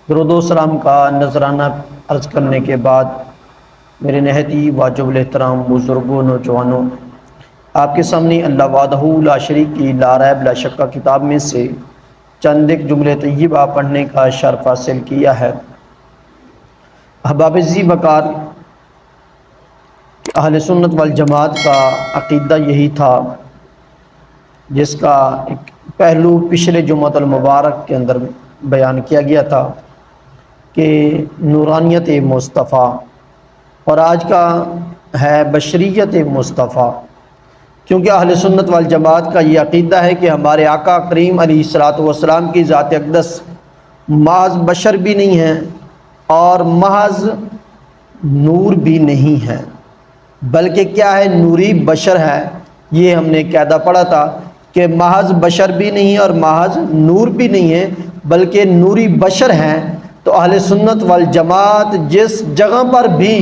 درود و سلام کا نذرانہ عرض کرنے کے بعد میرے نہایتی واجب الاحترام بزرگوں نوجوانوں، آپ کے سامنے اللہ وحدہ لا شریک کی لا ریب لا شک کتاب میں سے چند ایک جملے طیبہ پڑھنے کا شرف حاصل کیا ہے۔ احباب ذی وقار، اہل سنت والجماعت کا عقیدہ یہی تھا جس کا ایک پہلو پچھلے جمعۃ المبارک کے اندر بیان کیا گیا تھا کہ نورانیت مصطفیٰ، اور آج کا ہے بشریت مصطفیٰ، کیونکہ اہل سنت والجماعت کا یہ عقیدہ ہے کہ ہمارے آقا کریم علیہ الصلوۃ والسلام کی ذات اقدس محض بشر بھی نہیں ہے اور محض نور بھی نہیں ہے، بلکہ کیا ہے، نوری بشر ہے۔ یہ ہم نے قاعدہ پڑھا تھا کہ محض بشر بھی نہیں اور محض نور بھی نہیں ہے بلکہ نوری بشر ہیں۔ تو اہل سنت والجماعت جس جگہ پر بھی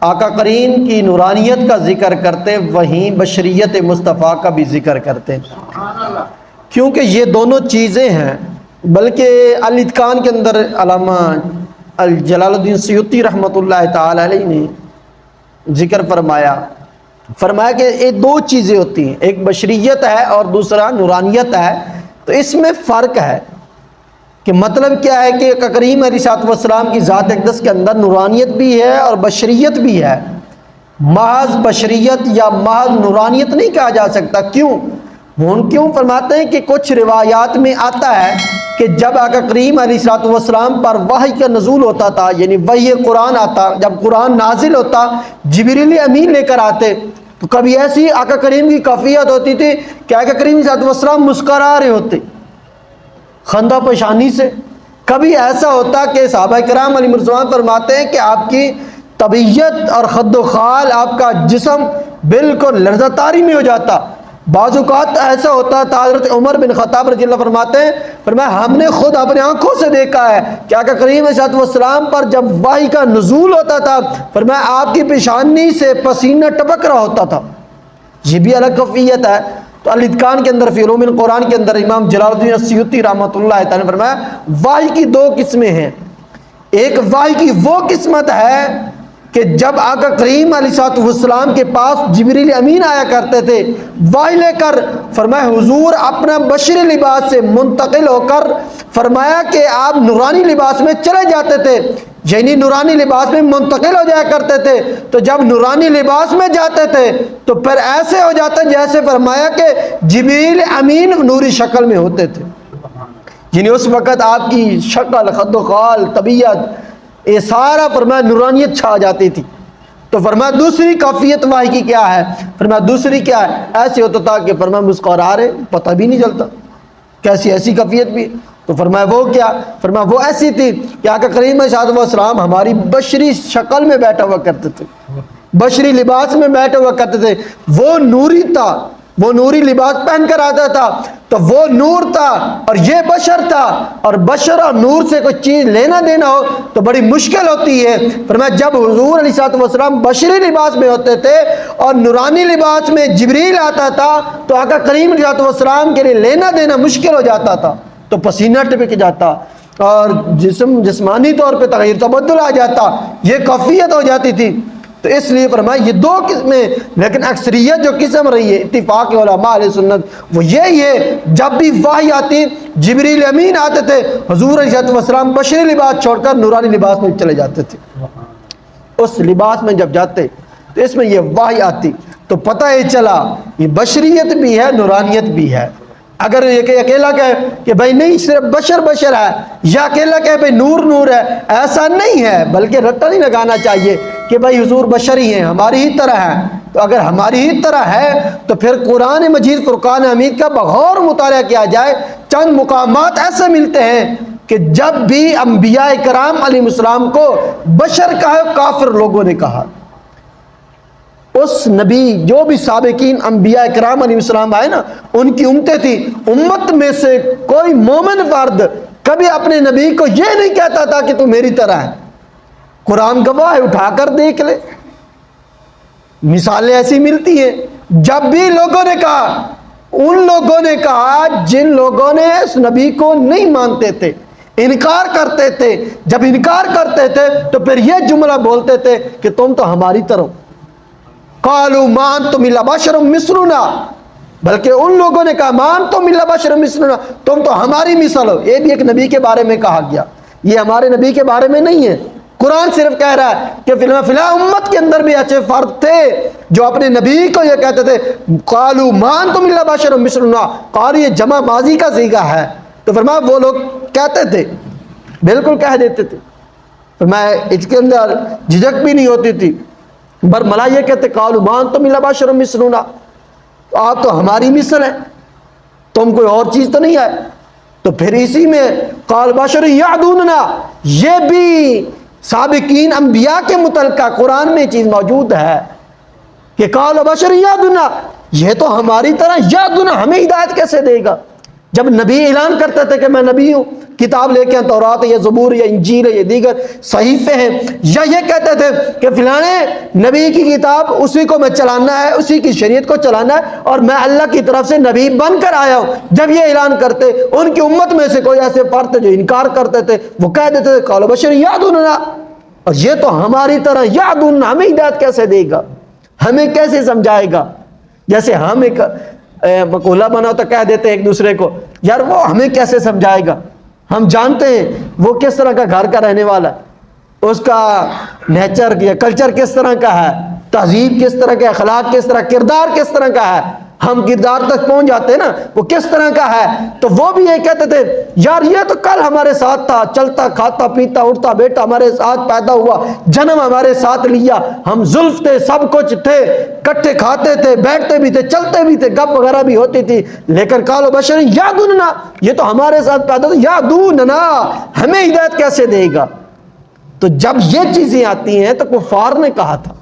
آقا کریم کی نورانیت کا ذکر کرتے وہیں بشریت مصطفیٰ کا بھی ذکر کرتے، کیونکہ یہ دونوں چیزیں ہیں۔ بلکہ الاتقان کے اندر علامہ جلال الدین سیوطی رحمۃ اللہ تعالی علیہ نے ذکر فرمایا کہ یہ دو چیزیں ہوتی ہیں، ایک بشریت ہے اور دوسرا نورانیت ہے۔ تو اس میں فرق ہے کہ مطلب کیا ہے کہ کریم علیہ الصلوۃ والسلام کی ذات اقدس کے اندر نورانیت بھی ہے اور بشریت بھی ہے، محض بشریت یا محض نورانیت نہیں کہا جا سکتا۔ کیوں فرماتے ہیں کہ کچھ روایات میں آتا ہے کہ جب آقا کریم علیہ الصلوۃ والسلام پر وحی کا نزول ہوتا تھا، یعنی وحی قرآن آتا، جب قرآن نازل ہوتا جبریل امین لے کر آتے، تو کبھی ایسی آقا کریم کی کیفیت ہوتی تھی کہ آقا کریم علیہ الصلوۃ والسلام مسکرا رہے ہوتے خندہ پیشانی سے۔ کبھی ایسا ہوتا کہ صحابہ کرام علیہ مرضوان فرماتے ہیں کہ آپ کی طبیعت اور خد و خال، آپ کا جسم بالکل لرزہ طاری میں ہو جاتا۔ بعض اوقات ایسا ہوتا تھا، حضرت عمر بن خطاب رضی اللہ فرماتے ہیں، فرمایا ہم نے خود اپنے آنکھوں سے دیکھا ہے کہ آقا کریم علیہ الصلوۃ والسلام پر جب وحی کا نزول ہوتا تھا، فرمایا آپ کی پیشانی سے پسینہ ٹپک رہا ہوتا تھا۔ یہ بھی الگ کیفیت ہے۔ تو الاتقان کے اندر فی علوم القرآن کے اندر امام جلال الدین السیوطی رحمۃ اللہ تعالی نے فرمایا وحی کی دو قسمیں ہیں۔ ایک وحی کی وہ قسمت ہے کہ جب آقا کریم علیہ الصلوۃ والسلام کے پاس جبریل امین آیا کرتے تھے وحی لے کر، فرمایا حضور اپنا بشری لباس سے منتقل ہو کر فرمایا کہ آپ نورانی لباس میں چلے جاتے تھے، یعنی نورانی لباس میں منتقل ہو جایا کرتے تھے۔ تو جب نورانی لباس میں جاتے تھے تو پھر ایسے ہو جاتے جیسے فرمایا کہ جبریل امین نوری شکل میں ہوتے تھے، یعنی اس وقت آپ کی شکل، خد و خال، طبیعت، یہ سارا فرمایا نورانیت چھا جاتی تھی۔ تو فرمایا دوسری کیفیت وحی کی کیا ہے؟ فرمایا دوسری کیا ہے؟ ایسے ہوتا تھا کہ فرمایا مسکرا رہے، پتہ بھی نہیں چلتا کیسی ایسی کیفیت بھی۔ تو فرمایا وہ کیا؟ فرمایا وہ ایسی تھی کہ آقا کریم علیہ الصلوۃ والسلام ہماری بشری شکل میں بیٹھا ہوا کرتے تھے، بشری لباس میں بیٹھے ہوا کرتے تھے۔ وہ نوری تھا، وہ نوری لباس پہن کر آتا تھا، تو وہ نور تھا اور یہ بشر تھا، اور بشر اور نور سے کوئی چیز لینا دینا ہو تو بڑی مشکل ہوتی ہے۔ فرمایا جب حضور علیہ الصلوۃ والسلام بشری لباس میں ہوتے تھے اور نورانی لباس میں جبریل آتا تھا تو آقا کریم علیہ الصلوۃ والسلام کے لیے لینا دینا مشکل ہو جاتا تھا، تو پسینہ ٹپک جاتا اور جسمانی طور پہ تغیر تبدل آ جاتا، یہ کیفیت ہو جاتی تھی۔ تو اس لیے فرمایا یہ دو قسمیں، لیکن اکثریت جو قسم رہی ہے اتفاق علماء علیہ سنت وہ یہی ہے، جب بھی وحی آتی جبریل امین آتے تھے، حضور علیہ الصلوۃ والسلام بشری لباس چھوڑ کر نورانی لباس میں چلے جاتے تھے۔ اس لباس میں جب جاتے تو اس میں یہ وحی آتی تو پتہ ہی چلا یہ بشریت بھی ہے، نورانیت بھی ہے۔ اگر یہ کہ اکیلا کہے کہ بھائی نہیں صرف بشر بشر ہے، یا اکیلا کہے بھائی نور نور ہے، ایسا نہیں ہے، بلکہ رٹا نہیں لگانا چاہیے کہ بھائی حضور بشر ہی ہیں، ہماری ہی طرح ہے۔ تو اگر ہماری ہی طرح ہے تو پھر قرآن مجید فرقان حمید کا بغور مطالعہ کیا جائے، چند مقامات ایسے ملتے ہیں کہ جب بھی انبیاء کرام علیہ السلام کو بشر کہا، کافر لوگوں نے کہا۔ اس نبی جو بھی سابقین انبیاء کرام علیہ السلام آئے نا، ان کی امتیں تھی، امت میں سے کوئی مومن فرد کبھی اپنے نبی کو یہ نہیں کہتا تھا کہ تو میری طرح ہے۔ قرآن گواہ ہے، اٹھا کر دیکھ لے، مثالیں ایسی ملتی ہیں۔ جب بھی لوگوں نے کہا، ان لوگوں نے کہا جن لوگوں نے اس نبی کو نہیں مانتے تھے، انکار کرتے تھے. جب انکار کرتے تھے تو پھر یہ جملہ بولتے تھے کہ تم تو ہماری طرح. قالوا ما انتم الا بشر مثلنا، بلکہ ان لوگوں نے کہا ما انتم الا بشر مثلنا، تم تو ہماری مثل ہو. یہ بھی ایک نبی کے بارے میں کہا گیا، یہ ہمارے نبی کے بارے میں نہیں ہے. قرآن صرف کہہ رہا ہے کہ فلاں امت کے اندر بھی ایسے فرد تھے جو اپنے نبی کو یہ کہتے تھے قالوا ما انتم الا بشر مثلنا. قالوا یہ جمع ماضی کا صیغہ ہے، تو فرمایا وہ لوگ کہتے تھے، بالکل کہہ دیتے تھے. فرمایا اس کے اندر جھجک بھی نہیں ہوتی تھی. برملا یہ کہتے قالوا ما انتم الا بشر مثلنا، آپ تو ہماری مثل ہیں، تم کوئی اور چیز تو نہیں ہے. تو پھر اسی میں قال بشر یعدوننا، یہ بھی سابقین انبیاء کے متعلقہ قرآن میں چیز موجود ہے کہ قال بشر یعدوننا، یہ تو ہماری طرح. یعدوننا ہمیں ہدایت کیسے دے گا؟ جب نبی اعلان کرتے تھے کہ میں نبی ہوں، کتاب لے کے ہیں، تورات ہے یا زبور یا انجیل ہے یا دیگر صحیفے ہیں، یا یہ کہتے تھے کہ فلانے نبی کی کتاب اسی کو میں چلانا ہے، اسی کی شریعت کو چلانا ہے، اور میں اللہ کی طرف سے نبی بن کر آیا ہوں. جب یہ اعلان کرتے، ان کی امت میں سے کوئی ایسے فرد تھے جو انکار کرتے تھے، وہ کہہ دیتے تھے قال بشر یعدوننا، اور یہ تو ہماری طرح. یعدوننا ہمیں ہدایت کیسے دے گا، ہمیں کیسے سمجھائے گا؟ جیسے ہم ایک مقولہ بنا تو کہہ دیتے ایک دوسرے کو یار وہ ہمیں کیسے سمجھائے گا، ہم جانتے ہیں وہ کس طرح کا گھر کا رہنے والا ہے، اس کا نیچر یا کلچر کس طرح کا ہے، تہذیب کس طرح کا، اخلاق کس طرح، کردار کس طرح کا ہے. ہم کردار تک پہنچ جاتے ہیں نا وہ کس طرح کا ہے. تو وہ بھی یہ کہتے تھے یار یہ تو کل ہمارے ساتھ تھا، چلتا کھاتا پیتا اٹھتا بیٹا ہمارے ساتھ پیدا ہوا، جنم ہمارے ساتھ لیا، ہم زلف تھے، سب کچھ تھے، کٹھے کھاتے تھے، بیٹھتے بھی تھے، چلتے بھی تھے، گپ وغیرہ بھی ہوتی تھی. لیکن قالوا بشر یعدوننا، یہ تو ہمارے ساتھ پیدا ہوا. یعدوننا ہمیں ہدایت کیسے دے گا؟ تو جب یہ چیزیں آتی ہیں تو کفار نے کہا تھا،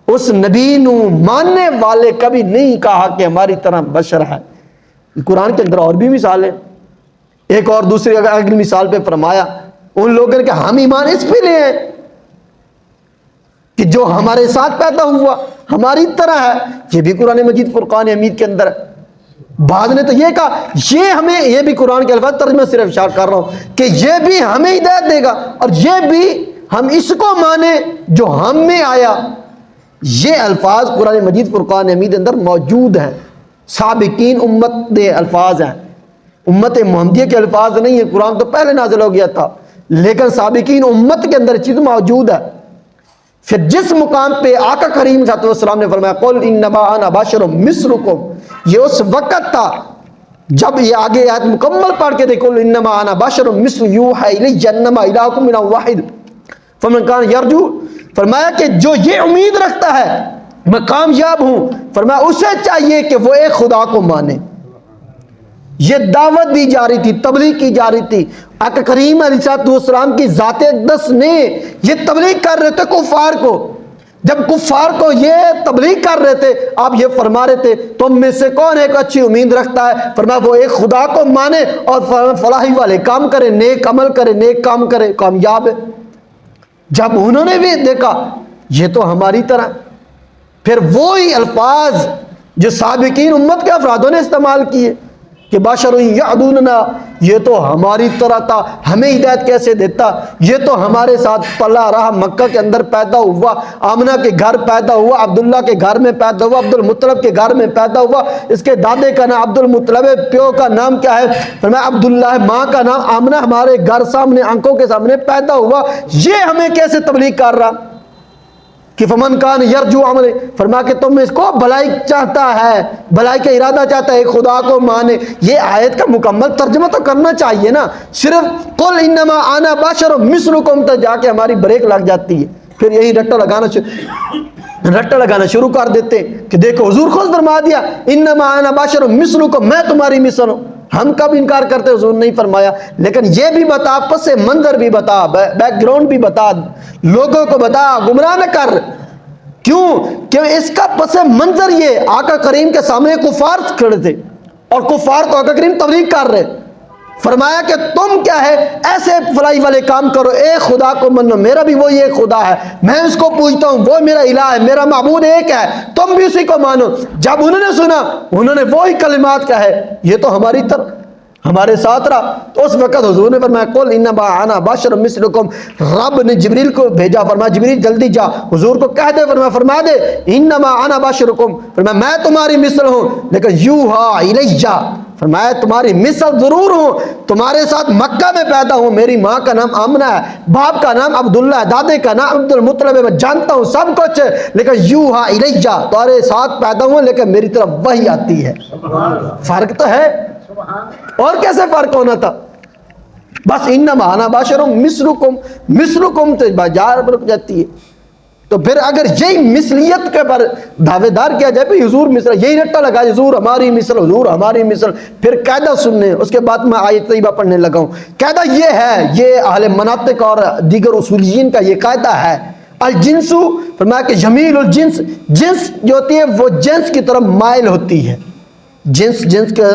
اس نبی نو ماننے والے کبھی نہیں کہا کہ ہماری طرح بشر ہے. قرآن کے اندر اور بھی مثال ہے. ایک اور دوسری اگلی مثال پہ فرمایا ان لوگوں نے کہ ہم ایمان اس پہ لے ہیں کہ جو ہمارے ساتھ پیدا ہوا ہماری طرح ہے. یہ بھی قرآن مجید فرقان حمید کے اندر ہے. بعض نے تو یہ کہا یہ ہمیں، یہ بھی قرآن کے الفاظ ترجمہ صرف اشارہ کر رہا ہوں کہ یہ بھی ہمیں ہدایت دے گا اور یہ بھی ہم اس کو مانے جو ہم میں آیا. یہ الفاظ قرآن مجید فرقان حمید اندر موجود ہیں. سابقین امت دے الفاظ ہیں، امت محمدیہ کے الفاظ نہیں ہیں. قرآن تو پہلے نازل ہو گیا تھا لیکن سابقین امت کے اندر چیز موجود ہے. پھر جس مقام پہ آقا کریم صلی اللہ علیہ وسلم نے فرمایا قل انما انا بشر مثلکم، یہ اس وقت تھا جب یہ آگے آیت مکمل پڑھ کے دیکھو انما انا بشر مثل یوحی الی انما الہکم الہ واحد فمن کان یرجو، فرمایا کہ جو یہ امید رکھتا ہے میں کامیاب ہوں، فرمایا اسے چاہیے کہ وہ ایک خدا کو مانے. یہ دعوت دی جا رہی تھی، تبلیغ کی جا رہی تھی. آقا کریم علیہ السلام کی ذات اقدس نے یہ تبلیغ کر رہے تھے کفار کو. جب کفار کو یہ تبلیغ کر رہے تھے آپ یہ فرما رہے تھے تم میں سے کون ایک اچھی امید رکھتا ہے، فرمایا وہ ایک خدا کو مانے اور فلاحی والے کام کرے، نیک عمل کرے، نیک کام کرے، کامیاب ہے. جب انہوں نے بھی دیکھا یہ تو ہماری طرح، پھر وہی الفاظ جو سابقین امت کے افرادوں نے استعمال کیے کہ بشر یعدوننا، یہ تو ہماری طرح تھا، ہمیں ہدایت کیسے دیتا، یہ تو ہمارے ساتھ پلا رہا، مکہ کے اندر پیدا ہوا، آمنہ کے گھر پیدا ہوا، عبداللہ کے گھر میں پیدا ہوا، عبد المطلب کے گھر میں پیدا ہوا، اس کے دادے کا نام عبد المطلب ہے، پیو کا نام کیا ہے، فرمایا عبداللہ ہے، ماں کا نام آمنہ، ہمارے گھر سامنے آنکھوں کے سامنے پیدا ہوا. یہ ہمیں کیسے تبلیغ کر رہا کہ فمن کان یرجو عمل، فرما کہ تم اس کو بھلائی چاہتا ہے، بھلائی کا ارادہ چاہتا ہے، ایک خدا کو مانے. یہ آیت کا مکمل ترجمہ تو کرنا چاہیے نا، صرف قل انما انا بشر مثلکم تو جا کے ہماری بریک لگ جاتی ہے. پھر یہی رٹا لگانا شروع کر دیتے کہ دیکھو حضور خود فرما دیا انما انا بشر مثلکم، میں تمہاری مثل ہوں. ہم کب انکار کرتے، حضور نہیں فرمایا. لیکن یہ بھی بتا، پس منظر بھی بتا، بیک گراؤنڈ بھی بتا، لوگوں کو بتا، گمراہ نہ کر. کیوں کہ اس کا پس منظر یہ آقا کریم کے سامنے کفار کھڑے تھے اور کفار کو آقا کریم تبلیغ کر رہے. فرمایا کہ تم کیا ہے ایسے فلائی والے کام کرو، ایک خدا کو منو، میرا بھی وہی ایک خدا ہے، میں اس کو پوجتا ہوں، وہ میرا الہ ہے، میرا معبود ایک ہے، تم بھی اسی کو مانو. جب انہوں نے سنا انہوں نے وہی کلمات کہے یہ تو ہماری طرح، ہمارے ساتھ رہا۔ تو اس وقت حضور نے فرمایا قل انما انا بشر مثلکم، رب نے جبریل کو بھیجا، فرمایا جبریل جلدی جا حضور کو کہہ دے، فرما دے انما انا بشرکم، فرمایا میں تمہاری مثل ہوں لیکن یوحا الیہ، فرمایا تمہاری مثل ضرور ہوں، تمہارے ساتھ مکہ میں پیدا ہوں، میری ماں کا نام آمنہ ہے، باپ کا نام عبداللہ ہے، دادے کا نام عبد المطلب ہے، میں جانتا ہوں سب کچھ، لیکن یوحا الیہ، تمہارے ساتھ پیدا ہوں لیکن میری طرف وحی آتی ہے۔ فرق تو ہے، اور کیسے فرق ہونا تھا؟ بس انما انا بشر مثلکم، مثلکم تو بازار پر رک جاتی ہے۔ تو پھر اگر یہی مثلیت کے پر دعوے دار کیا جائے بھی حضور مثل، یہی رٹا لگا حضور ہماری مثل، حضور ہماری مثل، پھر قاعدہ سننے، اس کے بعد میں آیت طیبہ پڑھنے لگا ہوں۔ قاعدہ یہ ہے، یہ اہل مناطق اور دیگر اصولیین کا یہ قاعدہ ہے، الجنس، فرمایا کہ جمیل الجنس، جنس جو ہوتی ہے وہ جنس کی طرف مائل ہوتی ہے۔ جنس کے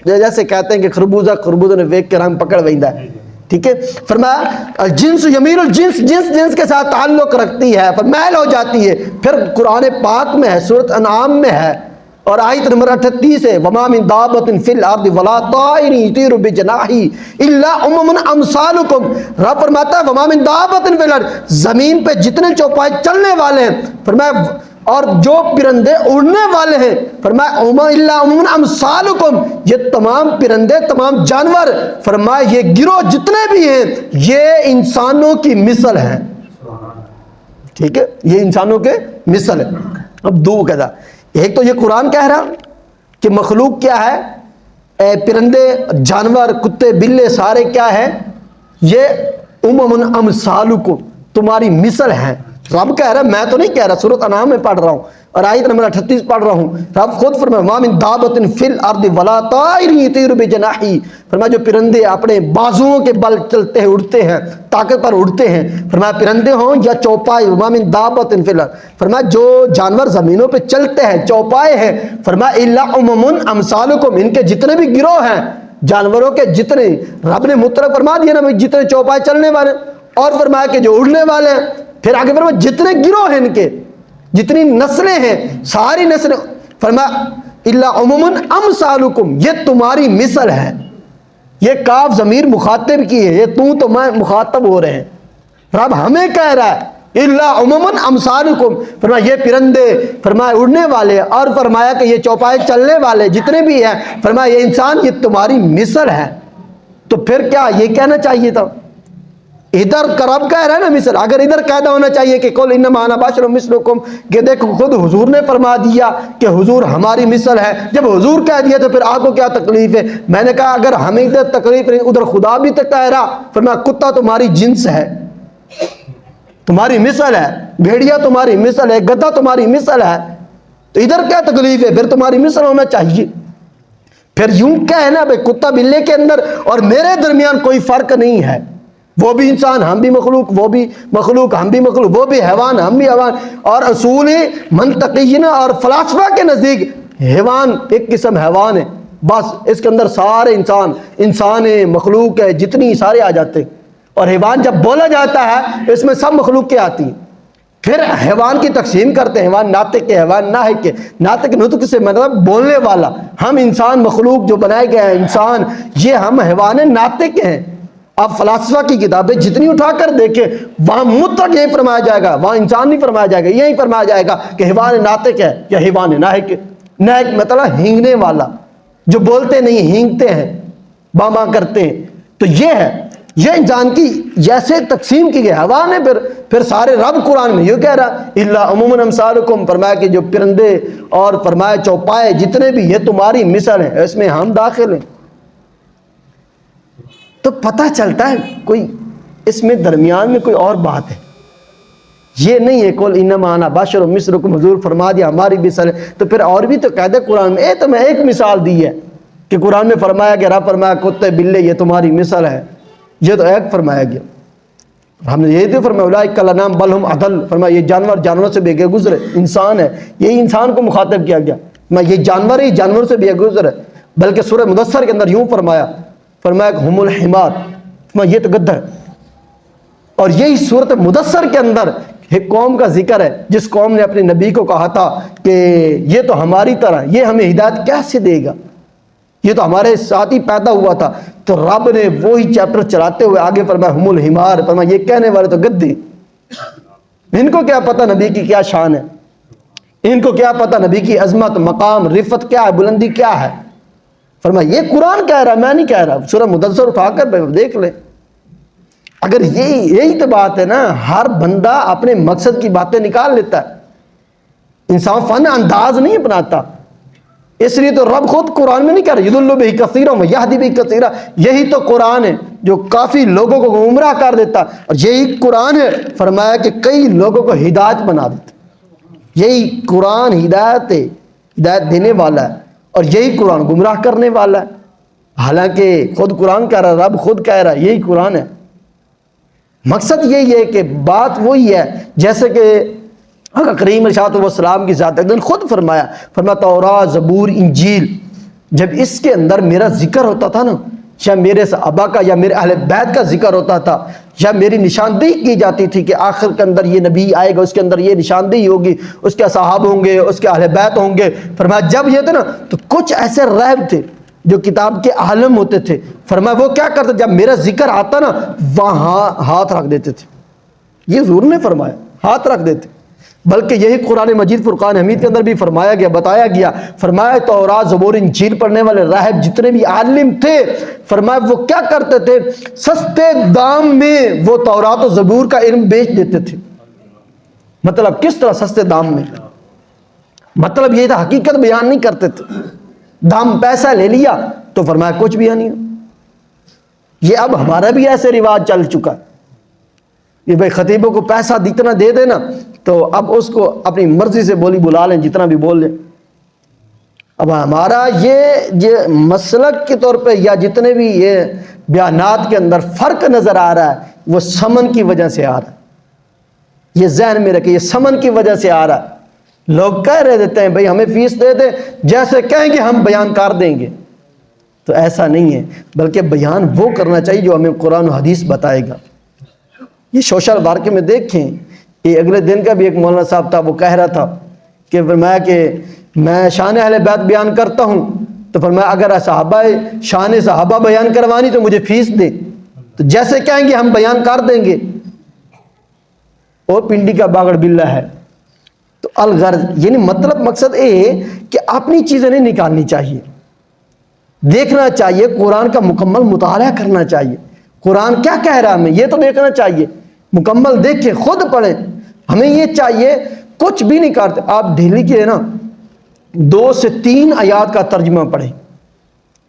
جیسے کہتے ہیں کہ خربوزہ نے ویک کے رنگ پکڑ ویندا ہے، ٹھیک ہے، فرمایا الجنس یمیر الجنس، جنس کے ساتھ تعلق رکھتی ہے، پر میل ہو جاتی ہے۔ پھر قرآن پاک میں ہے، سورۃ انعام میں ہے، اور آیت نمبر 38 ہے، وما من دابۃ فی الارض ولا طائر یطیر بجناحہ الا امم امثالکم، رب فرماتا ہے وما من دابۃ فی الارض، زمین پہ جتنے چوپائے چلنے والے ہیں، فرمایا اور جو پرندے اڑنے والے ہیں، فرمایا الا امم امثالکم، یہ تمام پرندے، تمام جانور، فرمایا یہ گروہ جتنے بھی ہیں یہ انسانوں کی مثل ہیں، ٹھیک ہے، یہ انسانوں کے مثل ہے۔ اب دو کہتا، ایک تو یہ قرآن کہہ رہا کہ مخلوق کیا ہے، پرندے، جانور، کتے، بلے، سارے کیا ہے، یہ امم امثالکم، تمہاری مثل ہیں۔ رب کہہ رہا ہے، میں تو نہیں کہہ رہا، سورۃ انعام میں پڑھ رہا ہوں اور آیت نمبر 38 پڑھ رہا ہوں، رب خود فرمایا ما من دابۃ فی الارض ولا طائر یطیر بجناحہ، فرمایا جو پرندے اپنے بازوؤں کے بل چلتے ہیں، اڑتے ہیں، طاقت پر اڑتے ہیں، فرمایا پرندے ہوں یا چوپائے، ما من دابۃ فی الارض، فرمایا جو جانور زمینوں پہ چلتے ہیں، چوپائے ہیں، فرمایا الا امم امثالکم، ان کے جتنے بھی گروہ ہیں جانوروں کے، جتنے رب نے مطلق فرما دیا نا جتنے چوپائے چلنے والے، اور فرمایا کہ جو اڑنے والے ہیں، پھر آگے فرمایا جتنے گروہ ہیں ان کے، جتنی نسلیں ہیں، ساری نسلیں، فرمایا الا امم امثالکم، یہ تمہاری مثل ہے۔ یہ کاف ضمیر مخاطب کی ہے، یہ تو میں مخاطب ہو رہے ہیں، رب ہمیں کہہ رہا ہے الا امم امثالکم، فرمایا یہ پرندے، فرمایا اڑنے والے، اور فرمایا کہ یہ چوپائے چلنے والے جتنے بھی ہیں، فرمایا یہ انسان، یہ تمہاری مثل ہے۔ تو پھر کیا یہ کہنا چاہیے تھا، ادھر رب کہہ رہا ہے نا مثل، اگر ادھر قاعدہ ہونا چاہیے کہ قل انما انا بشر مثلکم، کہ دیکھو خود حضور نے فرما دیا کہ حضور ہماری مثل ہے، جب حضور کہہ دیا تو پھر آپ کو کیا تکلیف ہے؟ میں نے کہا اگر ہمیں ادھر تکلیف نہیں، ادھر خدا بھی تو کہہ رہا، فرمایا کتا تمہاری جنس ہے، تمہاری مثل ہے، بھیڑیا تمہاری مثل ہے، گدھا تمہاری مثل ہے، تو ادھر کیا تکلیف ہے؟ پھر تمہاری مثل ہونا چاہیے۔ پھر یوں کہنا بھائی کتا بلے کے اندر اور میرے درمیان کوئی فرق نہیں ہے، وہ بھی انسان ہم بھی مخلوق، وہ بھی مخلوق ہم بھی مخلوق، وہ بھی حیوان ہم بھی حیوان، اور اصول منطقیین اور فلاسفہ کے نزدیک حیوان ایک قسم حیوان ہے، بس اس کے اندر سارے انسان ہے، مخلوق ہے، جتنی سارے آ جاتے ہیں، اور حیوان جب بولا جاتا ہے اس میں سب مخلوق کے آتی ہیں۔ پھر حیوان کی تقسیم کرتے ہیں، حیوان ناطق کے، حیوان ناہق کے، ناطق نطق سے مطلب بولنے والا، ہم انسان مخلوق جو بنائے گئے ہیں انسان، یہ ہم حیوان ناطق ہیں۔ آپ فلاسفہ کی کتابیں جتنی اٹھا کر دیکھیں وہاں مطلق یہی فرمایا جائے گا، وہاں انسان نہیں فرمایا جائے گا، یہی فرمایا جائے گا کہ حیوان ناطق ہے یا حیوان ناہق ہے۔ ناہق مطلب ہینگنے والا، جو بولتے نہیں ہینگتے ہیں، باں کرتے ہیں، تو یہ ہے، یہ انسان کی جیسے تقسیم کی گئی حیوان ہے۔ پھر سارے رب قرآن میں یہ کہہ رہا الا امم امثالکم، فرمایا کہ جو پرندے اور فرمایا چوپائے جتنے بھی یہ تمہاری مثل ہیں، اس میں ہم داخل ہیں۔ تو پتہ چلتا ہے کوئی اس میں درمیان میں کوئی اور بات ہے، یہ نہیں ہے قل انما انا بشر مثلکم، حضور فرما دیا ہماری مثل ہے، تو پھر اور بھی تو قید ہے قرآن میں، تو میں ایک مثال دی ہے کہ قرآن میں فرمایا کہ رب فرمایا کتے بلے یہ تمہاری مثل ہے، یہ تو ایک فرمایا گیا۔ ہم نے یہ تو فرمایا اولئک الانعام بل ہم اضل، فرمایا یہ جانوروں سے بے گزر ہے، انسان ہے، یہی انسان کو مخاطب کیا گیا، میں یہ جانور ہی جانوروں سے بے گزر ہے۔ بلکہ سورہ مدثر کے اندر یوں فرمایا کہ ہم الحمار، یہ تو گدھا ہے۔ اور یہی صورت مدثر کے اندر ایک قوم کا ذکر ہے جس قوم نے اپنے نبی کو کہا تھا کہ یہ تو ہماری طرح، یہ ہمیں ہدایت کیسے دے گا، یہ تو ہمارے ساتھ ہی پیدا ہوا تھا. تو رب نے وہی چیپٹر چلاتے ہوئے آگے فرمایا ہم الحمار، فرمایا یہ کہنے والے تو گدھے. ان کو کیا پتہ نبی کی کیا شان ہے، ان کو کیا پتہ نبی کی عظمت، مقام، رفت کیا ہے، بلندی کیا ہے. فرمایا یہ قرآن کہہ رہا، میں نہیں کہہ رہا. سورہ مدثر اٹھا کر دیکھ لیں. اگر یہی تو بات ہے نا، ہر بندہ اپنے مقصد کی باتیں نکال لیتا ہے، انسان فن انداز نہیں اپناتا. اس لیے تو رب خود قرآن میں نہیں کہہ رہا یضل بہ کثیرا ویہدی بہ کثیرا. یہی تو قرآن ہے جو کافی لوگوں کو گمراہ کر دیتا، اور یہی قرآن ہے فرمایا کہ کئی لوگوں کو ہدایت بنا دیتا. یہی قرآن ہدایت ہے، ہدایت دینے والا ہے، اور یہی قرآن گمراہ کرنے والا ہے. حالانکہ خود قرآن کہہ رہا، رب خود کہہ رہا یہی قرآن ہے. مقصد یہی ہے کہ بات وہی ہے جیسے کہ کریم ارشاد والسلام کی ذات ایک دن خود فرمایا تورات، زبور، انجیل جب اس کے اندر میرا ذکر ہوتا تھا نا، یا میرے صحابہ کا یا میرے اہل بیت کا ذکر ہوتا تھا، یا میری نشاندہی کی جاتی تھی کہ آخر کے اندر یہ نبی آئے گا، اس کے اندر یہ نشاندہی ہوگی، اس کے صحابہ ہوں گے، اس کے اہل بیت ہوں گے. فرمایا جب یہ تھے نا تو کچھ ایسے راہب تھے جو کتاب کے عالم ہوتے تھے. فرمایا وہ کیا کرتے، جب میرا ذکر آتا نا وہاں ہاتھ رکھ دیتے تھے. یہ حضور نے فرمایا ہاتھ رکھ دیتے. بلکہ یہی قرآن مجید فرقان حمید کے اندر بھی فرمایا گیا، بتایا گیا. فرمایا تورات، زبور، انجیل پڑھنے والے راہب جتنے بھی عالم تھے، فرمایا وہ کیا کرتے تھے، سستے دام میں وہ تورات و زبور کا علم بیچ دیتے تھے. مطلب کس طرح سستے دام میں؟ مطلب یہ تھا حقیقت بیان نہیں کرتے تھے. دام پیسہ لے لیا تو فرمایا کچھ بھی نہیں. یہ اب ہمارا بھی ایسے رواج چل چکا ہے کہ بھائی خطیبوں کو پیسہ اتنا دے دینا تو اب اس کو اپنی مرضی سے بولی بلا لیں، جتنا بھی بول لیں. اب ہمارا یہ مسلک کے طور پہ یا جتنے بھی یہ بیانات کے اندر فرق نظر آ رہا ہے وہ سمن کی وجہ سے آ رہا ہے. یہ ذہن میں رکھیں، یہ سمن کی وجہ سے آ رہا ہے. لوگ کہہ رہے دیتے ہیں بھائی ہمیں فیس دے دیں، جیسے کہیں گے ہم بیان کر دیں گے. تو ایسا نہیں ہے، بلکہ بیان وہ کرنا چاہیے جو ہمیں قرآن و حدیث بتائے گا. یہ سوشل ورک میں دیکھیں، یہ اگلے دن کا بھی ایک مولانا صاحب تھا، وہ کہہ رہا تھا کہ فرمایا کہ میں شان اہل بیت بیان کرتا ہوں، تو فرمایا اگر صحابہ شان صحابہ بیان کروانی تو مجھے فیس دے، تو جیسے کہیں گے ہم بیان کر دیں گے. اور پنڈی کا باغڑ بلہ ہے. تو الغرض یعنی مطلب مقصد یہ ہے کہ اپنی چیزیں نہیں نکالنی چاہیے، دیکھنا چاہیے، قرآن کا مکمل مطالعہ کرنا چاہیے. قرآن کیا کہہ رہا ہے ہمیں یہ تو دیکھنا چاہیے، مکمل دیکھیں، خود پڑھیں. ہمیں یہ چاہیے کچھ بھی نہیں کرتے. آپ دہلی کے نا 2 سے 3 آیات کا ترجمہ پڑھیں.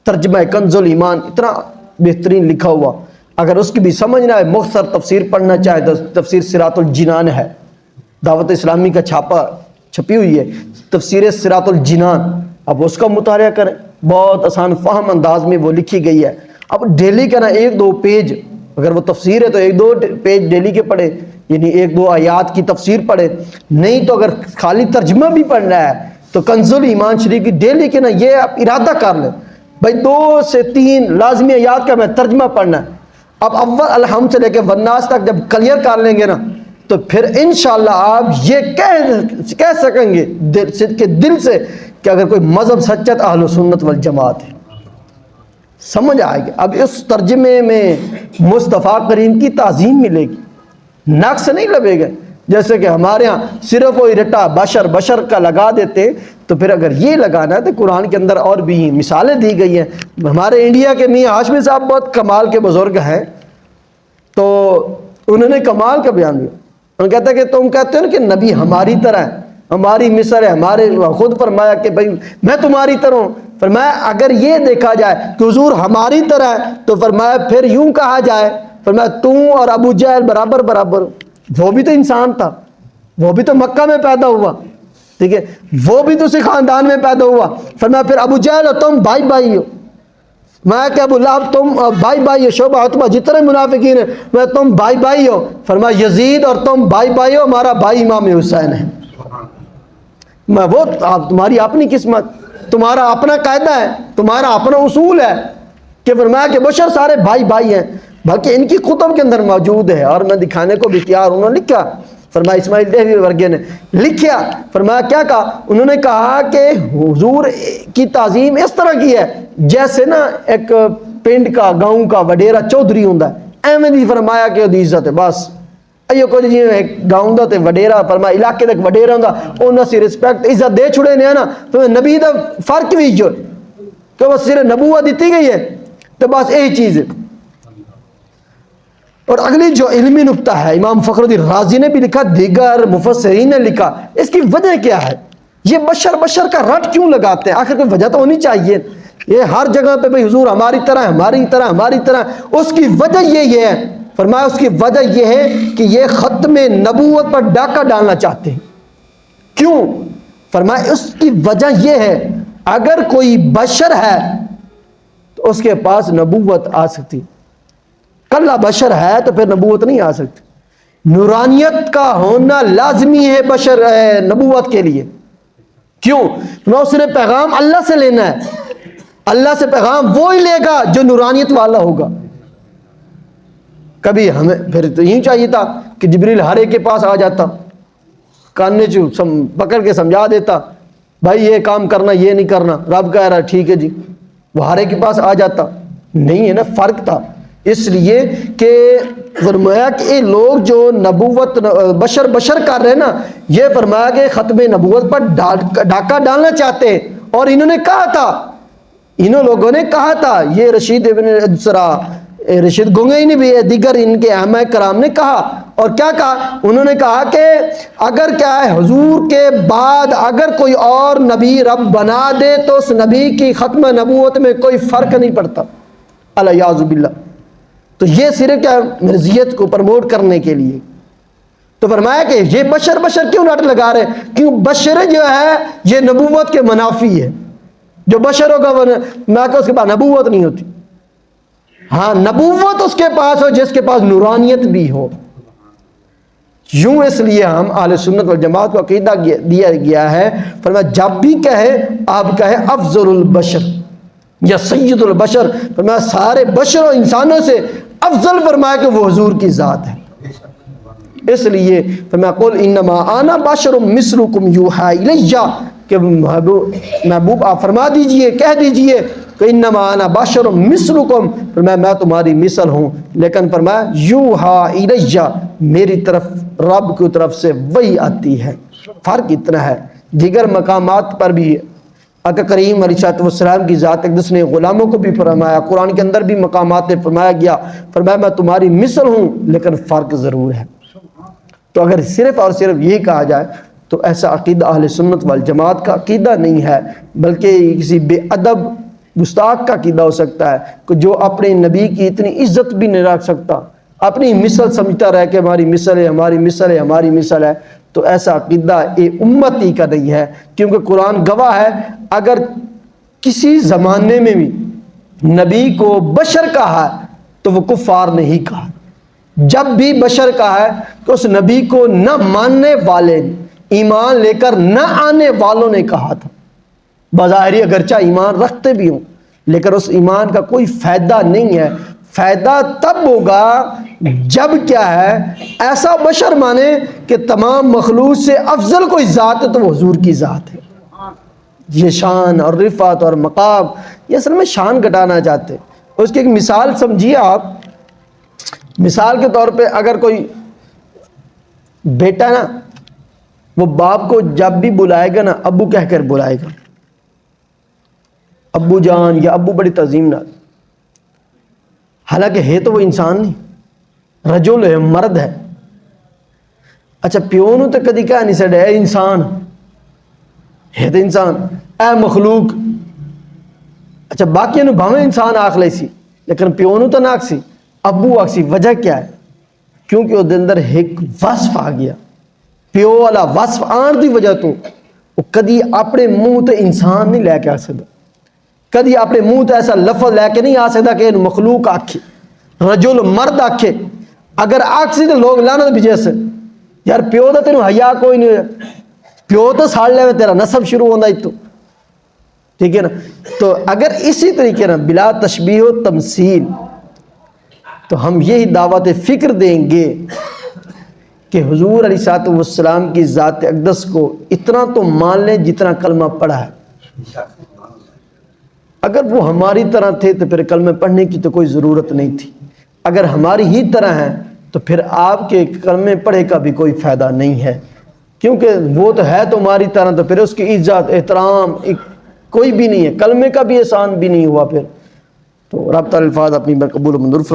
ترجمہ کنز الایمان اتنا بہترین لکھا ہوا، اگر اس کی بھی سمجھ نہ آئے مختصر تفسیر پڑھنا چاہے تو تفسیر صراط الجنان ہے، دعوت اسلامی کا چھاپا چھپی ہوئی ہے تفسیر صراط الجنان. اب اس کا مطالعہ کریں، بہت آسان فہم انداز میں وہ لکھی گئی ہے. اب ڈیلی کا نا 1-2 پیج، اگر وہ تفسیر ہے تو 1-2 پیج ڈیلی کے پڑھے، یعنی 1-2 آیات کی تفسیر پڑھے. نہیں تو اگر خالی ترجمہ بھی پڑھنا ہے تو کنز الایمان شریف کی ڈیلی کے نا یہ آپ ارادہ کر لیں بھائی 2 سے 3 لازمی آیات کا میں ترجمہ پڑھنا ہے. اب اول الحمد سے لے کے والناس تک جب کلیئر کر لیں گے نا تو پھر انشاءاللہ آپ یہ کہہ سکیں گے دل سے کہ اگر کوئی مذہب سچا تو اہل سنت والجماعت ہے. سمجھ آئے گی. اب اس ترجمے میں مصطفیٰ کریم کی تعظیم ملے گی، نقص نہیں لگے گا. جیسے کہ ہمارے ہاں صرف وہی رٹا بشر کا لگا دیتے، تو پھر اگر یہ لگانا ہے تو قرآن کے اندر اور بھی مثالیں دی گئی ہیں. ہمارے انڈیا کے میاں ہاشمی صاحب بہت کمال کے بزرگ ہیں، تو انہوں نے کمال کا بیان دیا. انہوں نے کہتا ہے کہ تم کہتے ہو نا کہ نبی ہماری طرح ہے، ہماری مثل ہے، ہمارے خود فرمایا کہ بھائی میں تمہاری طرح ہوں. فرمایا اگر یہ دیکھا جائے کہ حضور ہماری طرح ہے تو فرمایا پھر یوں کہا جائے، فرمایا تم اور ابو جہل برابر. وہ بھی تو انسان تھا، وہ بھی تو مکہ میں پیدا ہوا، ٹھیک ہے، وہ بھی تو اسی خاندان میں پیدا ہوا. فرمایا پھر ابو جہل اور تم بھائی ہو. میں کہ ابو لہب تم بھائی ہو، شعبہ عتبہ جتنے منافقین ہیں میں تم بھائی ہو. فرمایا یزید اور تم بھائی ہو، ہمارا بھائی امام حسین ہے. میں وہ تمہاری اپنی قسمت، تمہارا اپنا قاعدہ ہے، تمہارا اپنا اصول ہے کہ فرمایا کہ بشر سارے بھائی ہیں. باقی ان کی کتب کے اندر موجود ہے اور میں دکھانے کو بھی تیار ہوں. لکھا فرمایا اسماعیل دہلوی ورگے نے لکھیا، فرمایا کیا کہا، انہوں نے کہا کہ حضور کی تعظیم اس طرح کی ہے جیسے نا ایک پنڈ کا گاؤں کا وڈیرا چودھری ہوندا ہے، ایویں دی فرمایا کہ دی عزت ہے بس ایو کچھ جی ایک گاؤں دا تے وڈیرا، فرمایا علاقے دا ایک وڈیرا ہوندا انہاں سی رسپیکٹ عزت دے چھڑے نے نا، تو نبی دا فرق بھی جو کہ بس صرف نبوت دیتی گئی ہے تو بس یہی چیز ہے۔ اور اگلی جو علمی نکتہ ہے امام فخر الدین رازی نے بھی لکھا، دیگر مفسرین نے لکھا، اس کی وجہ کیا ہے، یہ بشر کا رٹ کیوں لگاتے ہیں، آخر کوئی وجہ تو ہونی چاہیے، یہ ہر جگہ پہ بھئی حضور ہماری طرح ہماری طرح، اس کی وجہ یہ ہے، فرمایا اس کی وجہ یہ ہے کہ یہ ختم نبوت پر ڈاکہ ڈالنا چاہتے ہیں۔ کیوں؟ فرمایا اس کی وجہ یہ ہے اگر کوئی بشر ہے تو اس کے پاس نبوت آ سکتی، کلا بشر ہے تو پھر نبوت نہیں آ سکتی، نورانیت کا ہونا لازمی ہے بشر نبوت کے لیے۔ کیوں؟ اس نے پیغام اللہ سے لینا ہے، اللہ سے پیغام وہی لے گا جو نورانیت والا ہوگا۔ کبھی ہمیں پھر تو یوں چاہیے تھا کہ جبریل ہر ایک کے پاس آ جاتا، کان پکڑ کے سمجھا دیتا بھائی یہ کام کرنا یہ نہیں کرنا، رب کہہ رہا ٹھیک ہے جی، وہ ہر ایک کے پاس آ جاتا، نہیں ہے نا، فرق تھا۔ اس لیے کہ فرمایا کہ یہ لوگ جو نبوت بشر کر رہے ہیں نا، یہ فرمایا کہ ختم نبوت پر ڈاکہ ڈالنا چاہتے ہیں، اور انہوں نے کہا تھا، انہوں لوگوں نے کہا تھا، یہ رشید ابن سرا رشید گنگئی نے بھی دیگر ان کے ائمہ کرام نے کہا، اور کیا کہا، انہوں نے کہا کہ اگر کیا ہے حضور کے بعد اگر کوئی اور نبی رب بنا دے تو اس نبی کی ختم نبوت میں کوئی فرق نہیں پڑتا، الیاذ باللہ۔ تو یہ صرف کیا مرضیت کو پروموٹ کرنے کے لیے، تو فرمایا کہ یہ بشر کیوں نٹ لگا رہے، کیوں بشر جو ہے یہ نبوت کے منافی ہے، جو بشر ہوگا وہ میں کہ اس کے پاس نبوت نہیں ہوتی، ہاں نبوت اس کے پاس ہو جس کے پاس نورانیت بھی ہو۔ یوں اس لیے ہم اہل سنت والجماعت کو عقیدہ دیا گیا ہے، فرمایا جب بھی کہے آپ کہے افضل البشر یا سید البشر، فرمایا سارے بشر و انسانوں سے افضل، فرمایا کہ وہ حضور کی ذات ہے۔ اس لیے فرمایا قل انما انا بشر مثلکم یوحی الی، کہ محبوب آپ فرما دیجئے، کہہ دیجئے کہ انما انا بشر مثلکم، فرمایا میں تمہاری مثل ہوں، لیکن فرمایا یوحی الی، میری طرف رب کی طرف سے وہی آتی ہے، فرق اتنا ہے۔ دیگر مقامات پر بھی آقا کریم علیہ السلام کی ذات اقدس نے غلاموں کو بھی فرمایا، قرآن کے اندر بھی مقامات میں فرمایا گیا، فرمایا میں تمہاری مثل ہوں لیکن فرق ضرور ہے۔ تو اگر صرف اور صرف یہی کہا جائے تو ایسا عقیدہ اہل سنت والجماعت کا عقیدہ نہیں ہے، بلکہ کسی بے ادب گستاخ کا عقیدہ ہو سکتا ہے کہ جو اپنے نبی کی اتنی عزت بھی نہیں رکھ سکتا، اپنی مثل سمجھتا رہے کہ ہماری مثل ہے، ہماری مثل ہے، ہماری مثل ہے، تو ایسا عقیدہ یہ امتی کا نہیں ہے، کیونکہ قرآن گواہ ہے اگر کسی زمانے میں بھی نبی کو بشر کہا ہے تو وہ کفار نہیں کہا، جب بھی بشر کہا ہے تو اس نبی کو نہ ماننے والے، ایمان لے کر نہ آنے والوں نے کہا تھا، بظاہری اگرچہ ایمان رکھتے بھی ہوں لیکن اس ایمان کا کوئی فائدہ نہیں ہے، فائدہ تب ہوگا جب کیا ہے ایسا بشر مانے کہ تمام مخلوق سے افضل کوئی ذات ہے تو وہ حضور کی ذات ہے۔ یہ شان اور رفعت اور مقام، یہ اصل میں شان گھٹانا چاہتے ہیں۔ اس کی ایک مثال سمجھیے آپ، مثال کے طور پہ اگر کوئی بیٹا نا وہ باپ کو جب بھی بلائے گا نا ابو کہہ کر بلائے گا، ابو جان یا ابو بڑی تعظیم نال، حالانکہ ہے تو وہ انسان نہیں، رجل ہے، مرد ہے۔ اچھا پیو نو تو کدی کہہ نہیں سکے اے انسان، ہے تو انسان، اے مخلوق، اچھا باقی نو بھاویں انسان آکھ لے سی لیکن پیو نو تو نہ آکھ سی، ابو آکھ سی، وجہ کیا ہے؟ کیونکہ وہ اندر ایک وصف آ گیا، پیو والا وصف آن دی وجہ تو وہ کدی اپنے منہ تے انسان نہیں لے کے آ سکتا، کدی اپنے منہ تے ایسا لفظ لے کے نہیں آ سکتا کہ مخلوق آکھے، رجل مرد آکھے، اگر آکھ سی تو لوگ لعنت بھیجے سے یار پیو دا تینوں حیا کوئی نہیں، پیو تو ساڑ لے تیرا نسب شروع ہوندہ ہی تو، ٹھیک ہے نا۔ تو اگر اسی طریقے نا بلا تشبیہ و تمثیل تو ہم یہی دعوت فکر دیں گے کہ حضور علیہ الصلوۃ والسلام کی ذات اقدس کو اتنا تو مان لیں جتنا کلمہ پڑھا ہے۔ اگر وہ ہماری طرح تھے تو پھر کلمہ پڑھنے کی تو کوئی ضرورت نہیں تھی، اگر ہماری ہی طرح ہیں تو پھر آپ کے کلمے پڑھے کا بھی کوئی فائدہ نہیں ہے، کیونکہ وہ تو ہے تو ہماری طرح، تو پھر اس کی عزت احترام کوئی بھی نہیں ہے، کلمے کا بھی احسان بھی نہیں ہوا پھر۔ تو رب تعالی الفاظ اپنی قبول و منظور فرمائے۔